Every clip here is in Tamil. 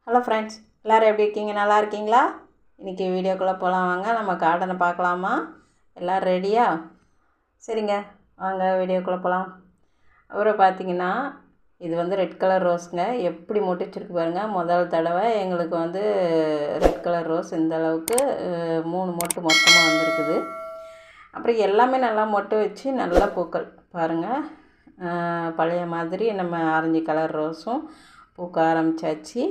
ஹலோ ஃப்ரெண்ட்ஸ், எல்லோரும் எப்படி இருக்கீங்க? நல்லா இருக்கீங்களா? இன்றைக்கி வீடியோக்குள்ளே போகலாம் வாங்க. நம்ம கார்டனை பார்க்கலாமா? எல்லோரும் ரெடியா? சரிங்க, வாங்க வீடியோக்குள்ளே போகலாம். அப்புறம் பார்த்தீங்கன்னா, இது வந்து ரெட் கலர் ரோஸுங்க. எப்படி மொட்டு வச்சுருக்கு பாருங்கள். முதல் தடவை எங்களுக்கு வந்து ரெட் கலர் ரோஸ் இந்த அளவுக்கு 3 மொட்டு மொத்தமாக வந்திருக்குது. அப்புறம் எல்லாமே நல்லா மொட்டு வச்சு நல்லா பூக்கள் பாருங்கள். பழைய மாதிரி நம்ம ஆரஞ்சு கலர் ரோஸும் பூக்க ஆரம்பித்தாச்சு.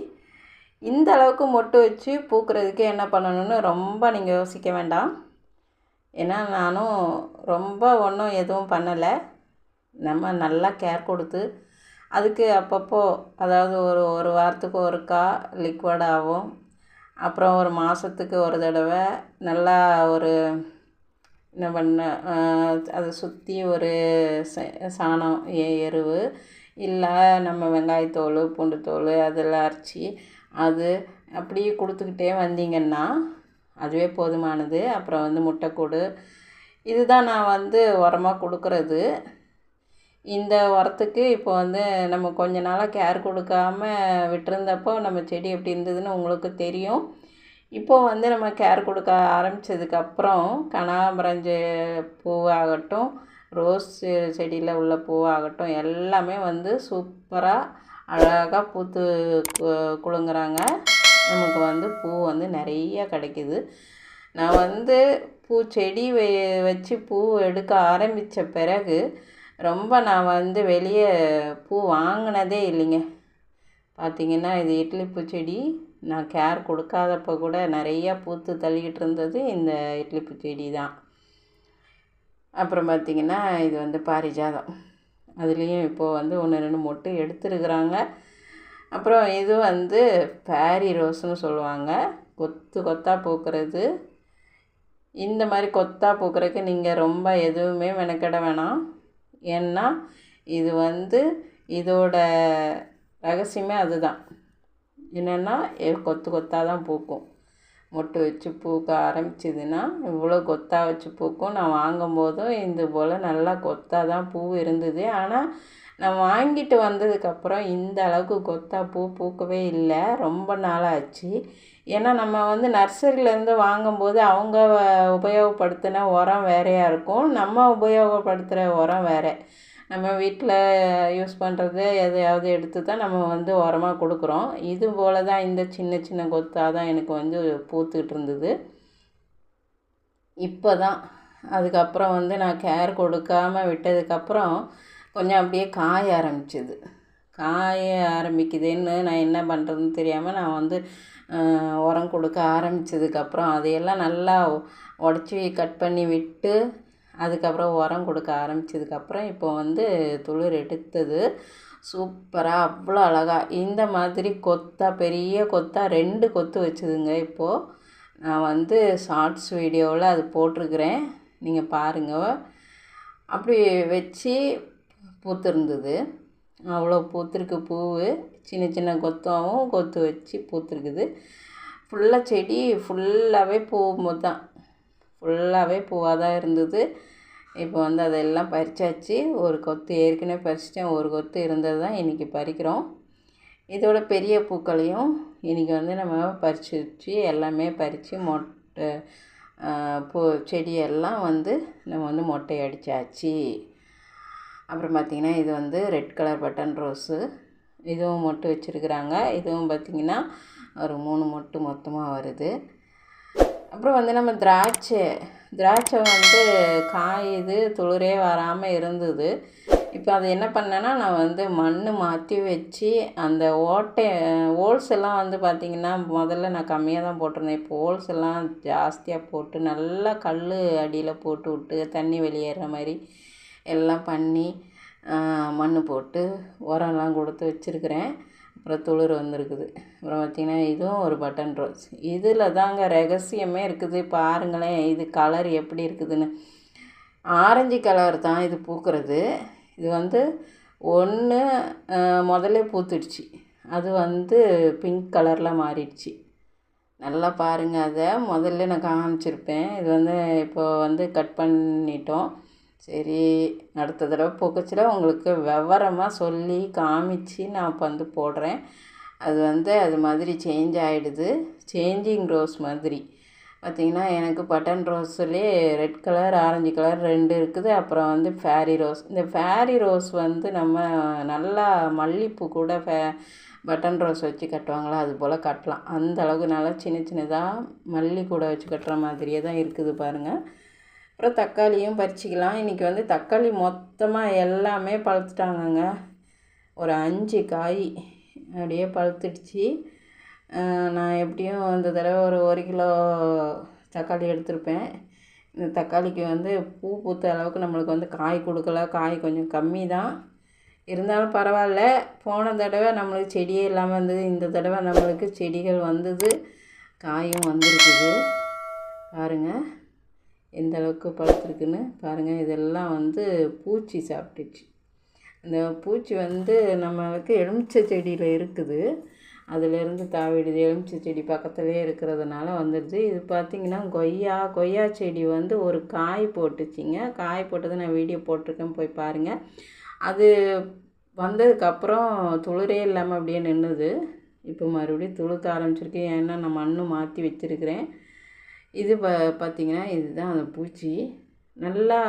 இந்த அளவுக்கு மொட்டு வச்சு பூக்கிறதுக்கு என்ன பண்ணணும்னு ரொம்ப நீங்கள் யோசிக்க வேண்டாம். ஏன்னா நானும் ரொம்ப ஒன்றும் எதுவும் பண்ணலை. நம்ம நல்லா கேர் கொடுத்து அதுக்கு அப்பப்போ, அதாவது ஒரு வாரத்துக்கு ஒருக்கா லிக்விடாகவும், அப்புறம் ஒரு மாதத்துக்கு ஒரு தடவை நல்லா ஒரு என்ன பண்ண அதை சுற்றி ஒரு சாணம் எருவு இல்லை நம்ம வெங்காயத்தோல் பூண்டுத்தோல் அதெல்லாம் அரைச்சி அது அப்படியே கொடுத்துக்கிட்டே வந்தீங்கன்னா அதுவே போதுமானது. அப்புறம் வந்து முட்டைக்கூடு இதுதான் நான் வந்து உரமாக கொடுக்குறது. இந்த உரத்துக்கு இப்போ வந்து நம்ம கொஞ்ச நாளாக கேர் கொடுக்காம விட்டுருந்தப்போ நம்ம செடி எப்படி இருந்ததுன்னு உங்களுக்கு தெரியும். இப்போது வந்து நம்ம கேர் கொடுக்க ஆரம்பித்ததுக்கப்புறம் கனகாம்பரம் பூவாகட்டும், ரோஸ் செடியில் உள்ள பூவாகட்டும் எல்லாமே வந்து சூப்பராக அழகாக பூத்து குலுங்குறாங்க. நமக்கு வந்து பூ வந்து நிறைய கிடைக்கிது. நான் வந்து பூச்செடி வச்சு பூ எடுக்க ஆரம்பித்த பிறகு ரொம்ப நான் வந்து வெளியே பூ வாங்கினதே இல்லைங்க. பார்த்திங்கன்னா இது இட்லி பூச்செடி. நான் கேர் கொடுக்காதப்போ கூட நிறையா பூத்து தள்ளிக்கிட்டு இருந்தது இந்த இட்லி பூச்செடி தான். அப்புறம் பார்த்திங்கன்னா இது வந்து பாரிஜாதம். அதுலேயும் இப்போது வந்து 1-2 மொட்டு எடுத்துருக்குறாங்க. அப்புறம் இது வந்து பேரி ரோஸ்னு சொல்லுவாங்க. கொத்து கொத்தாக பூக்கிறது. இந்த மாதிரி கொத்தாக பூக்கிறதுக்கு நீங்கள் ரொம்ப எதுவுமே மெனக்கெட வேணாம். ஏன்னா இது வந்து இதோட ரகசியமே அதுதான். என்னென்னா கொத்து கொத்தாக தான் பூக்கும். மொட்டு வச்சு பூக்க ஆரம்பிச்சிதுன்னா இவ்வளோ கொத்தாக வச்சு பூக்கும். நான் வாங்கும்போதும் இது போல் நல்லா கொத்தாக தான் பூ இருந்தது. ஆனால் நான் வாங்கிட்டு வந்ததுக்கப்புறம் இந்த அளவுக்கு கொத்தாக பூ பூக்கவே இல்லை. ரொம்ப நாளாச்சு. ஏன்னா நம்ம வந்து நர்சரியிலேருந்து வாங்கும்போது அவங்க உபயோகப்படுத்தின உரம் வேறையாக இருக்கும், நம்ம உபயோகப்படுத்துகிற உரம் வேறு. நம்ம வீட்டில் யூஸ் பண்ணுறது எதையாவது எடுத்து தான் நம்ம வந்து உரமாக கொடுக்குறோம். இது போல் தான் இந்த சின்ன சின்ன கொத்தாக தான் எனக்கு வந்து பூத்துக்கிட்டு இருந்தது. இப்போ தான் அதுக்கப்புறம் வந்து நான் கேர் கொடுக்காமல் விட்டதுக்கப்புறம் கொஞ்சம் அப்படியே காய ஆரம்பிச்சிது. காய ஆரம்பிக்குதுன்னு நான் என்ன பண்ணுறதுன்னு தெரியாமல் நான் வந்து உரம் கொடுக்க ஆரம்பித்ததுக்கப்புறம் அதையெல்லாம் நல்லா உடச்சி கட் பண்ணி விட்டு அதுக்கப்புறம் உரம் கொடுக்க ஆரம்பித்ததுக்கப்புறம் இப்போ வந்து துளிர் எடுத்தது சூப்பராக அவ்வளோ அழகாக இந்த மாதிரி கொத்தாக பெரிய கொத்தாக 2 கொத்து வச்சுதுங்க. இப்போது நான் வந்து ஷார்ட்ஸ் வீடியோவில் அது போட்டிருக்கிறேன், நீங்கள் பாருங்கள். அப்படி வச்சு பூத்துருந்தது. அவ்வளோ பூத்துருக்கு பூ. சின்ன சின்ன கொத்தாகவும் கொத்து வச்சு பூத்துருக்குது. ஃபுல்லாக செடி ஃபுல்லாகவே பூவும் தான், ஃபுல்லாகவே பூவாக தான் இருந்தது. இப்போ வந்து அதெல்லாம் பறிச்சாச்சு. ஒரு கொத்து ஏற்கனவே பறிச்சிட்டேன், ஒரு கொத்து இருந்தது தான் இன்றைக்கி பறிக்கிறோம். இதோட பெரிய பூக்களையும் இன்றைக்கி வந்து நம்ம பறித்து வச்சு எல்லாமே பறித்து மொட்டை பூ செடியெல்லாம் வந்து நம்ம வந்து மொட்டை அடித்தாச்சு. அப்புறம் பார்த்திங்கன்னா இது வந்து ரெட் கலர் பட்டன் ரோஸு. இதுவும் மொட்டு வச்சுருக்குறாங்க. இதுவும் பார்த்திங்கன்னா ஒரு 3 மொட்டு மொத்தமாக வருது. அப்புறம் வந்து நம்ம திராட்சை வந்து காயுது, துளிரே வராமல் இருந்தது. இப்போ அது என்ன பண்ணேன்னா நான் வந்து மண் மாற்றி வச்சு அந்த ஹோல்ஸ் எல்லாம் வந்து பார்த்திங்கன்னா முதல்ல நான் கம்மியாக தான் போட்டிருந்தேன். இப்போ ஹோல்ஸ் எல்லாம் ஜாஸ்தியாக போட்டு நல்லா கல் அடியில் போட்டு விட்டு தண்ணி வெளியேற மாதிரி எல்லாம் பண்ணி மண் போட்டு உரம்லாம் கொடுத்து வச்சுருக்கிறேன். அப்புறம் துளிர் வந்திருக்குது. அப்புறம் பார்த்திங்கன்னா இதுவும் ஒரு பட்டன் ரோஸ். இதில் தாங்க ரகசியமே இருக்குது. பாருங்களேன் இது கலர் எப்படி இருக்குதுன்னு. ஆரஞ்சு கலர் தான் இது பூக்கிறது. இது வந்து ஒன்று முதல்ல பூத்துடுச்சு, அது வந்து பிங்க் கலரில் மாறிடுச்சு. நல்லா பாருங்கள், அதை முதல்ல நான் காமிச்சிருப்பேன். இது வந்து இப்போ வந்து கட் பண்ணிட்டோம். சரி, அடுத்த தடவை பூக்கச்சில் உங்களுக்கு விவரமாக சொல்லி காமிச்சு நான் இப்போ வந்து போடுறேன். அது வந்து அது மாதிரி சேஞ்ச் ஆகிடுது. சேஞ்சிங் ரோஸ் மாதிரி பார்த்திங்கன்னா எனக்கு பட்டன் ரோஸ்லேயே ரெட் கலர் ஆரஞ்சு கலர் 2 இருக்குது. அப்புறம் வந்து ஃபேரி ரோஸ். இந்த ஃபேரி ரோஸ் வந்து நம்ம நல்லா மல்லிகைப்பூ கூட பட்டன் ரோஸ் வச்சு கட்டுவாங்களா, அது போல் கட்டலாம். அந்த அளவுக்கு நல்லா சின்ன சின்னதாக மல்லி கூட வச்சு கட்டுற மாதிரியே தான் இருக்குது பாருங்கள். அப்புறம் தக்காளியும் பறிச்சிக்கலாம். இன்றைக்கி வந்து தக்காளி மொத்தமாக எல்லாமே பழுத்துட்டாங்கங்க. ஒரு 5 காய் அப்படியே பழுத்துடுச்சு. நான் எப்படியும் இந்த தடவை ஒரு 1 கிலோ தக்காளி எடுத்திருப்பேன். இந்த தக்காளிக்கு வந்து பூ பூத்த அளவுக்கு நம்மளுக்கு வந்து காய் கொடுக்கல. காய் கொஞ்சம் கம்மி தான், இருந்தாலும் பரவாயில்ல. போன தடவை நம்மளுக்கு செடியே இல்லாமல் இருந்தது. இந்த தடவை நம்மளுக்கு செடிகள் வந்தது, காயும் வந்திருக்குது. பாருங்கள் எந்த அளவுக்கு பழுத்துருக்குன்னு பாருங்கள். இதெல்லாம் வந்து பூச்சி சாப்பிட்டுச்சு. அந்த பூச்சி வந்து நம்மளுக்கு எலுமிச்சை செடியில் இருக்குது, அதிலேருந்து தாவிடுது. எலுமிச்சை செடி பக்கத்துலேயே இருக்கிறதுனால வந்துடுது. இது பார்த்திங்கன்னா கொய்யா செடி வந்து ஒரு காய் போட்டுச்சிங்க. காய் போட்டதை நான் வீடியோ போட்டிருக்கேன், போய் பாருங்கள். அது வந்ததுக்கப்புறம் துளிரே இல்லாமல் அப்படியே நின்றுது. இப்போ மறுபடியும் துளுக்க ஆரம்பிச்சிருக்கு. ஏன்னா நான் மண்ணு மாற்றி வச்சுருக்கிறேன். இது பார்த்திங்கன்னா இதுதான் அந்த பூச்சி. நல்லா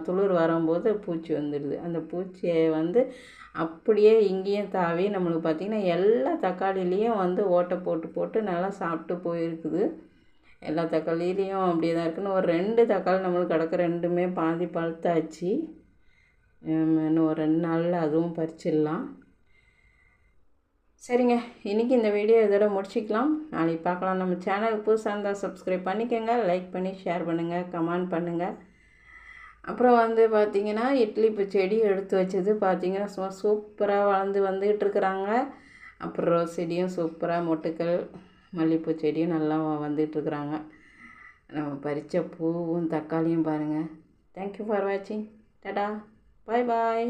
துளிர் வரும்போது பூச்சி வந்துடுது. அந்த பூச்சியை வந்து அப்படியே இங்கேயும் தாவி நம்மளுக்கு பார்த்திங்கன்னா எல்லா தக்காளிலையும் வந்து ஓட்டை போட்டு போட்டு நல்லா சாப்பிட்டு போயிருக்குது. எல்லா தக்காளிலையும் அப்படியே தான் இருக்குன்னு. ஒரு 2 தக்காளி நம்மளுக்கு கிடக்க, 2மே பாதி பழுத்தாச்சு. இன்னும் ஒரு 2 நாளில் அதுவும் பறிச்சிடலாம். சரிங்க, இன்றைக்கி இந்த வீடியோ இதோட முடிச்சிக்கலாம். நாளைக்கு பார்க்கலாம். நம்ம சேனலுக்கு புதுசாக இருந்தால் சப்ஸ்கிரைப் பண்ணிக்கோங்க, லைக் பண்ணி ஷேர் பண்ணுங்கள், கமெண்ட் பண்ணுங்கள். அப்புறம் வந்து பார்த்திங்கன்னா இட்லி இப்போ செடி எடுத்து வச்சது பார்த்திங்கன்னா சும்மா சூப்பராக வளர்ந்து வந்துக்கிட்டு இருக்கிறாங்க. அப்புறம் ரோஸ் செடியும் சூப்பராக மொட்டுக்கள், மல்லிகைப்பூ செடியும் நல்லா வந்துட்டுருக்குறாங்க. நம்ம பறித்த பூவும் தக்காளியும் பாருங்கள். தேங்க்யூ ஃபார் வாட்சிங். டாடா, பாய் பாய்.